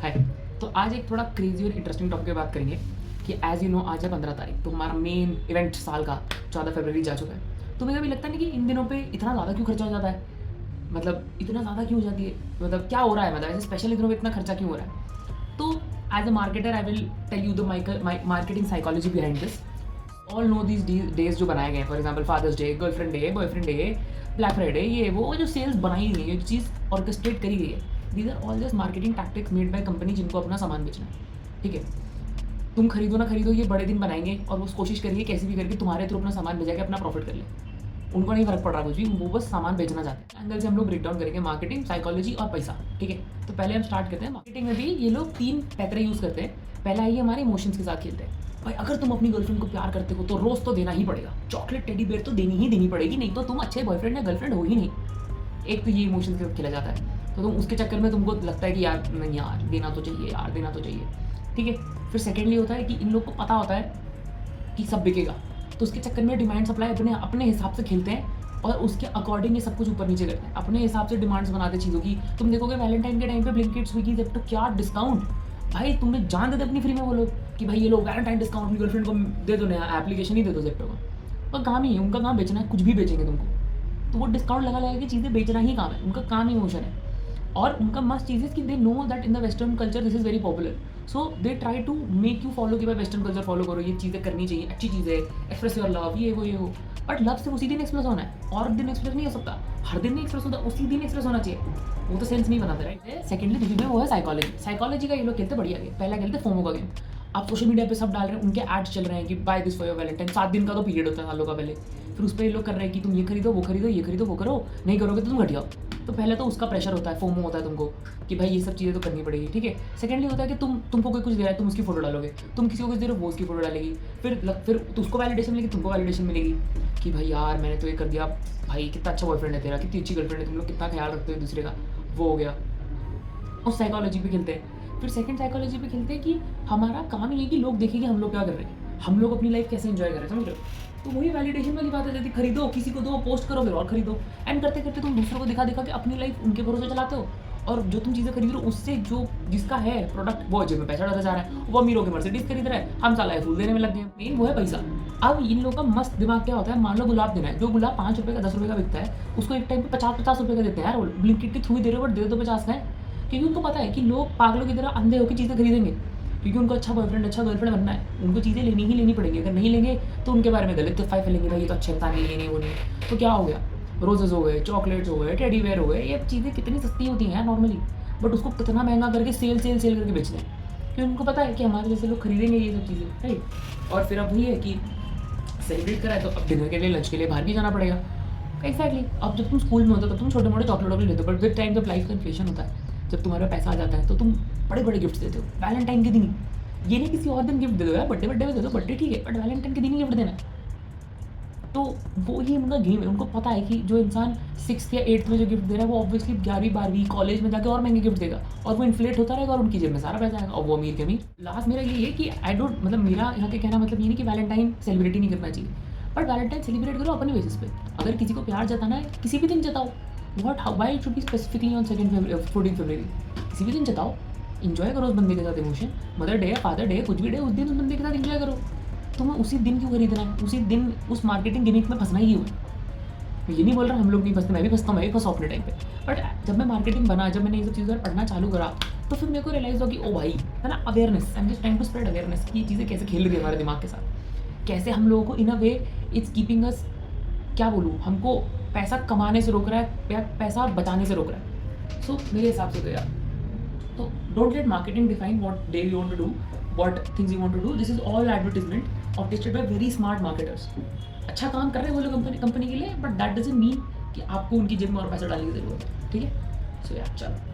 हाय। तो आज एक थोड़ा क्रेजी और इंटरेस्टिंग टॉपिक पे बात करेंगे कि एज यू नो आज है 15 तारीख, तो हमारा मेन इवेंट साल का 14 फरवरी जा चुका है। तो मुझे कभी लगता नहीं कि इन दिनों पे इतना ज़्यादा क्यों खर्चा हो जाता है, मतलब इतना ज़्यादा क्यों हो जाती है, मतलब क्या हो रहा है, मतलब ऐसे स्पेशल दिनों पे इतना खर्चा क्यों हो रहा है। तो as a marketer I will tell you the marketing psychology behind this. All know these days जो बनाए गए, for example Father's Day, girlfriend day, boyfriend day, Black Friday, ये वो जो सेल्स बनाई गई है, जो चीज़ ऑर्केस्ट्रेट करी गई है, these are all just marketing tactics made by company जिनको अपना सामान बेचना है। ठीक है, तुम खरीदो ना खरीदो, ये बड़े दिन बनाएंगे और वो कोशिश करिए कैसे भी करके तुम्हारे थ्रू अपना सामान भेजा के अपना प्रॉफिट कर ले। उनको नहीं फर्क पड़ रहा कुछ भी, वो बस सामान बेचना चाहते हैं। एंगल से हम लोग ब्रेक डाउन करेंगे मार्केटिंग, साइकोलॉजी और पैसा। ठीक है, तो पहले हम स्टार्ट करते हैं। मार्केटिंग में भी ये लोग 3 पैतरे यूज़ करते हैं। पहला है ये हमारे इमोशंस के साथ खेलते हैं। भाई अगर तुम अपनी गर्लफ्रेंड को प्यार करते हो तो रोज़ तो देना ही पड़ेगा, चॉकलेट टेडी बेयर तो देनी ही देनी पड़ेगी, नहीं तो तुम अच्छे बॉयफ्रेंड या गर्लफ्रेंड हो ही नहीं। एक तो ये इमोशंस के साथ खेला जाता है, तो तुम उसके चक्कर में तुमको लगता है कि यार नहीं यार देना तो चाहिए, यार देना तो चाहिए। ठीक है, फिर सेकेंडली होता है कि इन लोग को पता होता है कि सब बिकेगा, तो उसके चक्कर में डिमांड सप्लाई अपने अपने हिसाब से खेलते हैं और उसके अकॉर्डिंग ये सब कुछ ऊपर नीचे करते हैं, अपने हिसाब से डिमांड्स बनाते हैं चीज़ों की। तुम देखोगे वैलेंटाइन के टाइम पे ब्लिंकिट, स्विगी, जेप्टो क्या डिस्काउंट। भाई तुमने जान दे दे अपनी फ्री में, बोलो कि भाई ये लोग वैलेंटाइन डिस्काउंट अपनी गर्लफ्रेंड को दे दो, नया एप्लीकेशन ही दे दो जेप्टो का। और काम ही है उनका, काम बेचना है, कुछ भी बेचेंगे तुमको, तो वो डिस्काउंट लगा लगा के चीज़ें बेचना ही काम है, उनका काम ही इमोशन है। और उनका मस्त चीज़ है कि they know that in the western culture this is very popular, so they try to make you follow कि भाई वेस्टर्न कल्चर फॉलो करो, ये चीज़ें करनी चाहिए, अच्छी चीज़ है, एक्सप्रेस योर लव, ये हो। बट लव सिर्फ उसी दिन एक्सप्रेस होना है, और दिन एक्सप्रेस नहीं हो सकता, हर दिन नहीं एक्सप्रेस होता, उसी दिन एक्सप्रेस होना चाहिए, वो तो सेंस नहीं बनाता राइट। सेकेंडली दूसरी में वो है साइकोलॉजी। साइकोलॉजी का ये लोग खेलते बढ़िया गेम। पहला खेलते फोमो का गेम। आप सोशल मीडिया पे सब डाल रहे हैं, उनके एड्स चल रहे हैं कि buy this for your Valentine, 7 दिन का तो पीरियड होता है सालों का पहले। फिर उस पर ये लोग कर रहे हैं कि तुम ये खरीदो, वो खरीदो, ये खरीदो, वो करो, नहीं करोगे तो तुम घटिया हो। तो पहले तो उसका प्रेशर होता है, फोमो होता है तुमको कि भाई ये सब चीज़ें तो करनी पड़ेगी। ठीक है, सेकेंडली होता है कि तुमको कोई कुछ दे रहा है, तुम उसकी फोटो डालोगे, तुम किसी को कुछ दे रहे हो, वो उसकी फोटो डालेगी, फिर तो उसको वैलिडेशन मिलेगी, तुमको वैलिडेशन मिलेगी कि भाई यार मैंने तो ये कर दिया, भाई कितना अच्छा बॉयफ्रेंड है तेरा, कितनी अच्छी गर्लफ्रेंड है, तुम लोग कितना ख्याल रखते हो दूसरे का, वो हो गया। उस साइकोलॉजी पे खेलते हैं। फिर सेकंड साइकोलॉजी पे खेलते हैं कि हमारा काम ये है कि लोग देखेंगे हम लोग क्या कर रहे हैं, हम लोग अपनी लाइफ कैसे एंजॉय कर रहे हैं, समझ रहे हो। तो वही वैलिडेशन वाली बात है, जैसे खरीदो, किसी को दो, पोस्ट करो, फिर और खरीदो, एंड करते करते तुम दूसरों को दिखा दिखा के अपनी लाइफ उनके भरोसे चलाते हो। और जो तुम चीज़ें खरीद रहे हो उससे जो जिसका है प्रोडक्ट, वो जेब में पैसा डालता जा रहा है, वो अमीरों के मर्सिडीज खरीद रहा है, हम साला फूल देने में लग गए। मेन वो है पैसा। अब इन लोगों का मस्त दिमाग क्या होता है, मान लो गुलाब देना है, जो गुलाब 5 रुपये का 10 रुपये का बिकता है, उसको एक टाइम पे 50-50 रुपये का देते हैं यार, वो ब्लिंकिट के थ्रू ही दे रहे हो, बट दे दो 50 का है, क्योंकि उनको पता है कि लोग पागलों की तरह अंधे होकर चीज़ें खरीदेंगे, क्योंकि उनको अच्छा बॉयफ्रेंड, अच्छा गर्लफ्रेंड बनना है, उनको चीज़ें लेनी ही लेनी पड़ेगी। अगर नहीं लेंगे तो उनके बारे में गलत तफाई फैलेंगे, भाई ये तो अच्छे इंसान नहीं, वो नहीं, तो क्या हो गया, रोजेज़ हो गए, चॉकलेट्स हो गए, टेडी बेयर हो गए, ये चीज़ें कितनी सस्ती होती हैं यार नॉर्मली, बट उसको कितना महंगा करके सेल करके बेचते हैं, क्योंकि उनको पता है कि हमारे जैसे लोग खरीदेंगे ये सब चीज़ें, राइट। और फिर अब वही है कि सेलिब्रेट करा है तो अब डिनर के लिए, लंच के लिए बाहर भी जाना पड़ेगा। एक्जैक्टली। अब जब तुम स्कूल में होते हो तब तुम छोटे मोटे चॉकलेट लेते हो, बट विद टाइम जब लाइफ का इन्फ्लेशन होता है, जब तुम्हारे पैसा आ जाता है तो तुम बड़े बड़े गिफ्ट देते हो वैलेंटाइन के दिन ही। ये नहीं किसी और दिन गिफ्ट दे दो यार, बर्थडे में दे दो, बर्थडे ठीक है, बट वैलेंटाइन के दिन ही गिफ्ट देना है। तो वो ही उनका गेम है। उनको पता है कि जो इंसान 6th या 8th में जो गिफ्ट दे रहा है वो ऑब्वियसली 11वीं 12वीं कॉलेज में जाकर और महंगे गिफ्ट देगा, और वो इन्फ्लेट होता रहेगा और उनकी जेब में सारा पैसा आएगा, और वो अमीर के अमीर। लास्ट मेरा ये है कि आई डोंट, मतलब मेरा यहाँ के कहना मतलब ये नहीं कि वैलेंटाइन सेलिब्रेट ही नहीं करना चाहिए, बट वैलेंटाइन सेलिब्रेट करो अपने बेसिस पे। अगर किसी को प्यार जताना है किसी भी दिन जताओ, what how why should be specifically on 14 February, किसी भी दिन जताओ, इन्जॉय करो उस बंदे के साथ emotion. Mother day, father day, कुछ भी डे, उस दिन उस बंदे के साथ इन्जॉय करो। तुम्हें उसी दिन क्यों खरीदना है, उसी दिन उस मार्केटिंग गिमिक में फंसना ही हुआ है। मैं ये नहीं बोल रहा हम लोग नहीं फंसते, मैं भी फंसता हूँ, मैं भी फंसा अपने टाइम पे, बट जब मैं मार्केटिंग बना, जब मैंने ये सब चीज़ें पढ़ना चालू करा, तो फिर मेरे को रियलाइज हो कि ओ भाई है ना, awareness, I am just trying to spread awareness कि ये चीज़ें कैसे खेल रही है हमारे दिमाग के साथ, कैसे हम लोगों को इन अ वे इट्स कीपिंग अस, क्या बोलूँ, हमको पैसा कमाने से रोक रहा है या पैसा बचाने से रोक रहा है। सो मेरे हिसाब से तो यार, तो don't let marketing define what day you want to do, what things you want to do. This is all advertisement orchestrated by very smart marketers. अच्छा काम कर रहे हैं वो लोग कंपनी के लिए, बट दैट डजंट मीन कि आपको उनकी जेब में और पैसा डालने की जरूरत है। ठीक है, सो यार चलो।